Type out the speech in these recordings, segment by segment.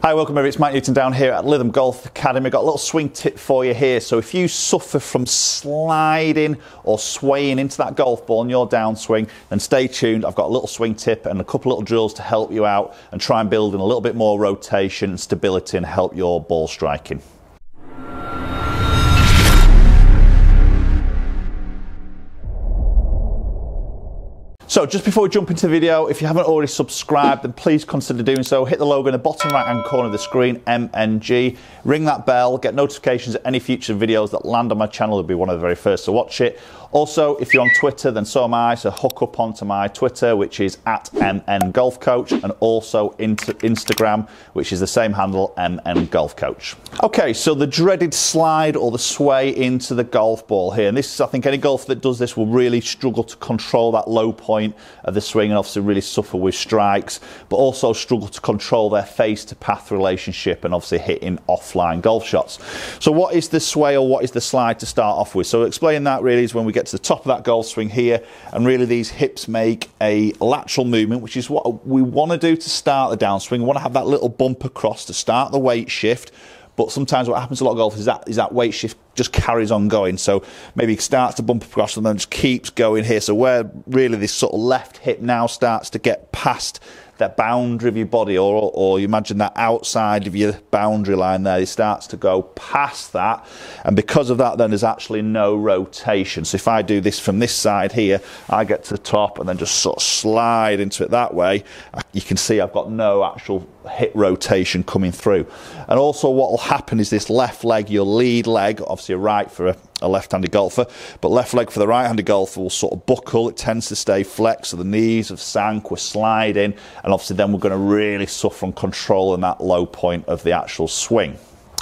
Hi, welcome everybody, it's Mike Newton down here at Lytham Golf Academy. Got a little swing tip for you here. So if you suffer from sliding or swaying into that golf ball in your downswing, then stay tuned. I've got a little swing tip and a couple little drills to help you out and try and build in a little bit more rotation and stability and help your ball striking. So just before we jump into the video, if you haven't already subscribed, then please consider doing so. Hit the logo in the bottom right hand corner of the screen, MNG. Ring that bell, get notifications of any future videos that land on my channel. You'll be one of the very first to watch it. Also, if you're on Twitter, then so am I, so hook up onto my Twitter, which is at MNGolfCoach, and also Instagram, which is the same handle, MNGolfCoach. Okay, so the dreaded slide or the sway into the golf ball here, and this is, I think any golfer that does this will really struggle to control that low point of the swing and obviously really suffer with strikes, but also struggle to control their face to path relationship and obviously hitting offline golf shots. So what is the sway or what is the slide to start off with? So explaining that really is when we get to the top of that golf swing here, and really these hips make a lateral movement, which is what we want to do to start the downswing. We want to have that little bump across to start the weight shift. But sometimes what happens to a lot of golf is that weight shift just carries on going. So maybe it starts to bump across and then just keeps going here. So where really this sort of left hip now starts to get past that boundary of your body, or you imagine that outside of your boundary line there, it starts to go past that, and because of that then there's actually no rotation. So if I do this from this side here, I get to the top and then just sort of slide into it that way, you can see I've got no actual hip rotation coming through. And also what will happen is this left leg, your lead leg, obviously a right for a left-handed golfer, but left leg for the right-handed golfer will sort of buckle. It tends to stay flexed, so the knees have sank, we're sliding, and obviously then we're going to really suffer from controlling that low point of the actual swing.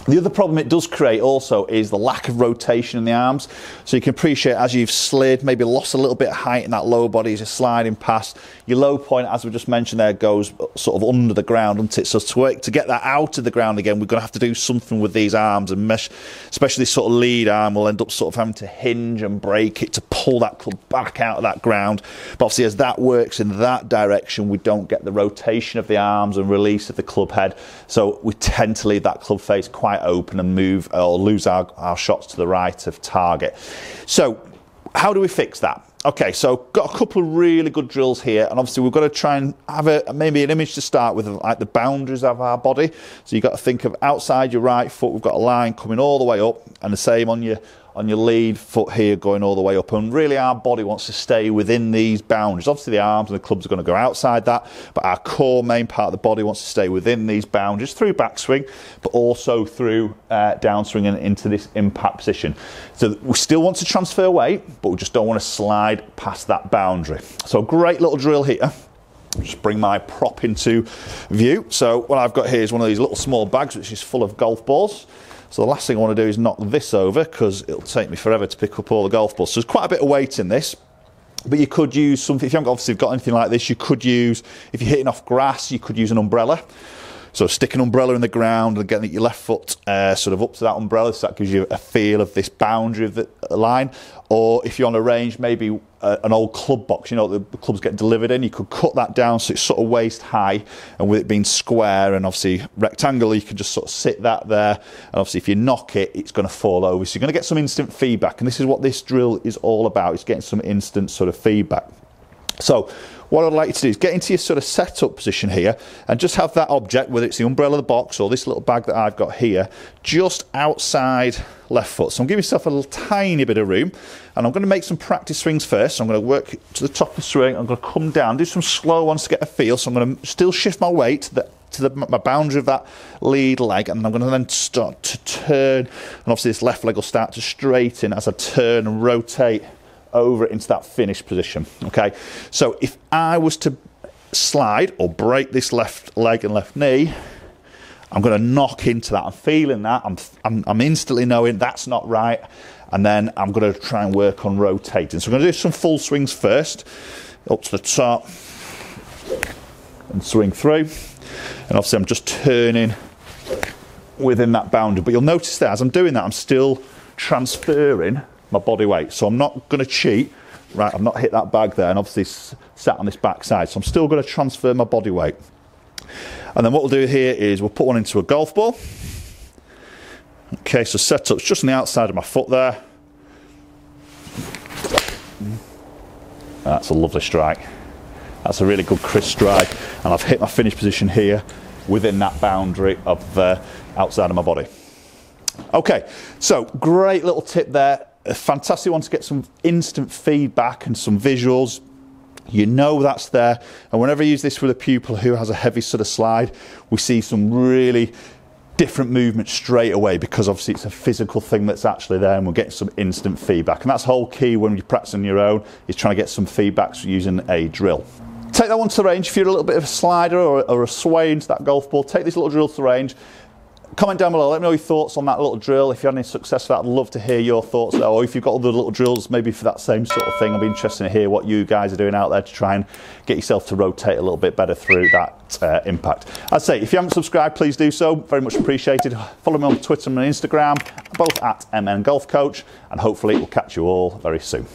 The other problem it does create also is the lack of rotation in the arms. So you can appreciate as you've slid, maybe lost a little bit of height in that lower body as you're sliding past, your low point, as we just mentioned there, goes sort of under the ground, doesn't it? So to get that out of the ground again, we're going to have to do something with these arms, and mesh, especially this sort of lead arm will end up sort of having to hinge and break it to pull that club back out of that ground. But obviously as that works in that direction, we don't get the rotation of the arms and release of the club head. So we tend to leave that club face quite open and move or lose our shots to the right of target. So how do we fix that? Okay, so got a couple of really good drills here, and obviously we've got to try and have maybe an image to start with, like the boundaries of our body. So you've got to think of outside your right foot, we've got a line coming all the way up, and the same on your lead foot here going all the way up, and really our body wants to stay within these boundaries. Obviously the arms and the clubs are going to go outside that, but our core main part of the body wants to stay within these boundaries through backswing, but also through downswing and into this impact position. So we still want to transfer weight, but we just don't want to slide past that boundary. So a great little drill here. Just bring my prop into view. So what I've got here is one of these little small bags which is full of golf balls. So the last thing I want to do is knock this over, because it'll take me forever to pick up all the golf balls. So there's quite a bit of weight in this, but you could use something, if you haven't obviously got anything like this, you could use, if you're hitting off grass, you could use an umbrella. So stick an umbrella in the ground and getting your left foot sort of up to that umbrella, so that gives you a feel of this boundary of the line. Or if you're on a range, maybe an old club box, you know, the clubs get delivered in, you could cut that down so it's sort of waist high, and with it being square and obviously rectangular, you can just sort of sit that there, and obviously if you knock it, it's going to fall over. So you're going to get some instant feedback, and this is what this drill is all about, it's getting some instant sort of feedback. So what I'd like you to do is get into your sort of setup position here and just have that object, whether it's the umbrella, the box, or this little bag that I've got here, just outside left foot. So I'm giving myself a little tiny bit of room, and I'm going to make some practice swings first. So I'm going to work to the top of the swing, I'm going to come down, do some slow ones to get a feel. So I'm going to still shift my weight to my boundary of that lead leg, and I'm going to then start to turn, and obviously this left leg will start to straighten as I turn and rotate over into that finish position. Okay, so if I was to slide or break this left leg and left knee, I'm going to knock into that. I'm feeling that. I'm instantly knowing that's not right, and then I'm going to try and work on rotating. So I'm going to do some full swings first, up to the top and swing through, and obviously I'm just turning within that boundary. But you'll notice that as I'm doing that, I'm still transferring my body weight. So I'm not going to cheat. Right, I've not hit that bag there, and obviously sat on this back side, so I'm still going to transfer my body weight. And then what we'll do here is we'll put one into a golf ball. Okay, so setup's just on the outside of my foot there. That's a lovely strike. That's a really good crisp strike, and I've hit my finish position here within that boundary of outside of my body. Okay, so great little tip there. A fantastic one to get some instant feedback and some visuals. You know that's there, and whenever I use this with a pupil who has a heavy sort of slide, we see some really different movement straight away, because obviously it's a physical thing that's actually there, and we're getting some instant feedback. And that's the whole key when you're practicing on your own, is trying to get some feedback using a drill. Take that one to the range. If you're a little bit of a slider or a sway into that golf ball, take this little drill to the range. Comment down below, let me know your thoughts on that little drill. If you had any success with that, I'd love to hear your thoughts there. Or if you've got other little drills maybe for that same sort of thing, I'd be interested to hear what you guys are doing out there to try and get yourself to rotate a little bit better through that impact. I'd say if you haven't subscribed, please do so. Very much appreciated. Follow me on Twitter and Instagram, both at MN Golf Coach, and hopefully we'll catch you all very soon.